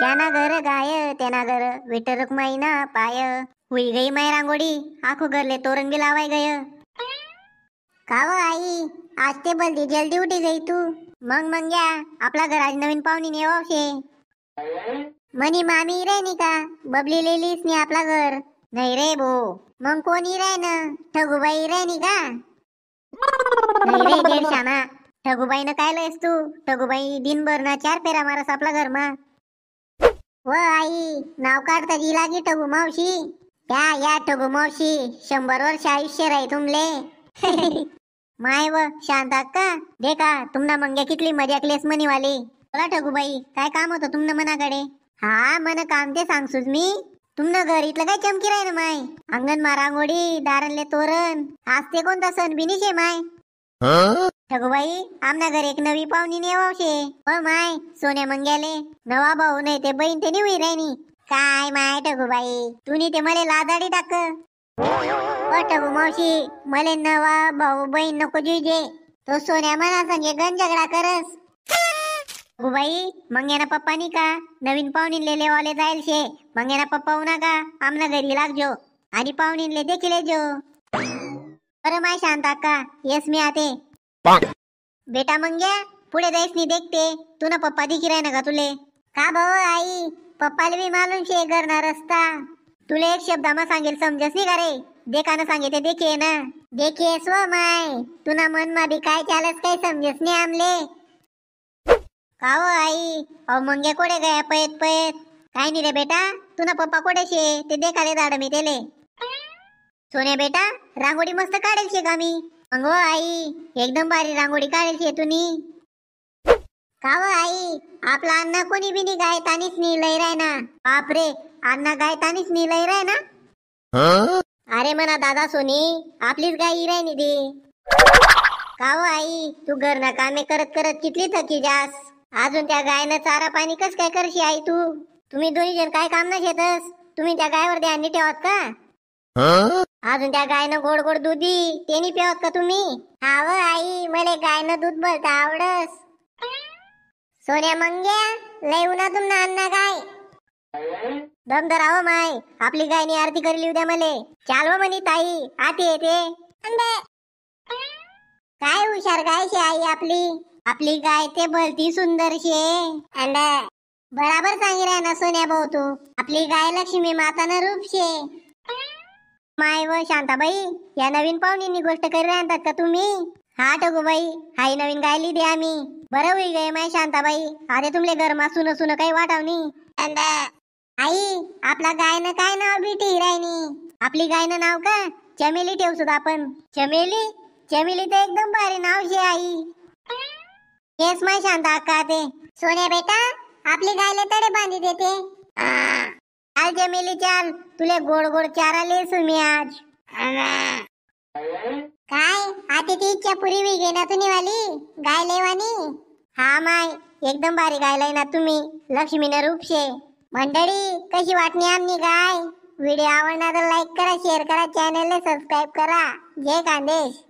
ज्याना घर गाय त्याना घर विठ्ठल रुक्माई ना पाय. हुई गई माय रांगोळी आखो घरले तोरण बी लावाय गय. काव आई आज ते बलदी जल्दी उठी गई तू. मग या आपला घर आज नवीन पाहुणी नेवा शे. मनी मामी राहिनी का बबली लिलीस नी आपला घर. नाही रे भो मग कोणी राय ना ठगूबाई राहिनी का. नाही रे देड शाना ठगूबाई न काय लयस तू. ठगूबाई दिनभर ना 4 फेरा मारस आपला घर मा. व आई नाव काढता जी लागी ठगू मावशी. या ठगू मावशी 100 वर्ष आयुष्य राही तुमले. माय व शांत अक्का देखा तुमना मंग्या कितली मजा केलेस मनी वाली. बोला ठगूबाई काय काम होतं तुमनं मनाकडे. हा मन काम ते सांगसूच मी. तुमनं घर इथलं काय चमकी राही ना माय. अंगण मा रांगोळी दारणले तोरण आज ते कोणता सण बिनी शे माय. ठगूबाई आमना घर एक नवी पाहुणी नेवावशे. हो माय सोन्या मंग्याले नवा भाऊ नाही ते बहीण ते निवळी राहिनी. काय माय ठगूबाई तुनी ते मले लादाडी टाक. ठगू मावशी मले नवा भाऊ बहीण नको जुजे. तो सोन्या मना संगे गण झगडा करस. ठगूबाई मंग्याना पप्पा नी का नवीन पाहुणीले लेवाले जाईल शे. मंग्याना पप्पा उना का आमना घरी लागजो आणि पाहुणीले देखील येजो. बरं माय शांत अक्का येस मी आते. बेटा मंग्या पुढे जायस नी देखते तू ना पप्पा दिखी राय ना का तुले. का भाऊ आई पप्पाले भी मालूम शे घर ना रस्ता. तुले एक शब्दामा सांगेल समजस नी का रे. देखाना सांगे ते देखिये ना. देखिये स्व माय तुना मन मा भी काय चालस काय समजस नी आमले. काव आई अव मंग्या कोडे गया पयत पयत. काय नी रे बेटा तुना पप्पा कोडे शे ते देखाले दाड मी तेले. सोन्या बेटा रांगोळी मस्त काढेल शे का मी. मग आई एकदम भारी रांगोळी काढेल शे तुनी. काव आई आपला अण्णा कोणी बिनी गाय तानीच नी लय राय ना. बापरे अण्णा गाय तानीच नी लय राय ना. अरे मना दादा सोनी आपलीच गाय ही राय नी दे. काव आई तू घर ना कामे करत करत कितली थकी जास. अजून त्या गायनं चारा पाणी कस काय करशी आई तू. तुम्ही दोन्ही जण काय काम ना घेतस. तुम्ही त्या गायवर ध्यान नाही ठेवत का. अजून त्या गायनं गोड गोड दुधी ते नाही पिवत का तुम्ही. हाव आई मले गायनं दूध बोलता आवडस. सोन्या मंग्या लय उन्हा तुमना अण्णा गाय. दम धराव माय आपली गायनी आरती करली उद्या मले. चालव म्हणी ताई आते येते. काय हुशार गाय शे आई आपली. आपली गाय ते भलती सुंदर शे. बराबर सांगी राय ना सोन्या भाऊ तू. आपली गाय लक्ष्मी माता न रूप शे. माय व शांताबाई या नवीन पाहुणींनी गोष्ट करी राहतात का तुम्ही. हा ठगूबाई हाई नवीन गायली दे आम्ही. बरं होई गय माय शांताबाई आधे तुमले घर मा सुन सुन काही वाटावनी. आई आपला गायनं काय नाव बिठी रायनी. आपली गायनं नाव का चमेली ठेव सुद्धा आपण. चमेली चमेली तर एकदम भारी नाव शे आई. येस माय शांत अक्का ते. सोन्या बेटा आपली गायले तडे बांधी देते. चाल चमेली चाल तुले गोड गोड चारा लेसू मी आज. काय आते ती इच्छा पुरी वी गे ना तुनी वाली गाय लेवानी. हा माय एकदम भारी गाय लय ना तुम्ही. लक्ष्मी न रूप शे. मंडळी कशी वाटणी आमनी गाय. व्हिडिओ आवडला तर लाईक करा शेअर करा चॅनलला सबस्क्राईब करा. जय खानदेश.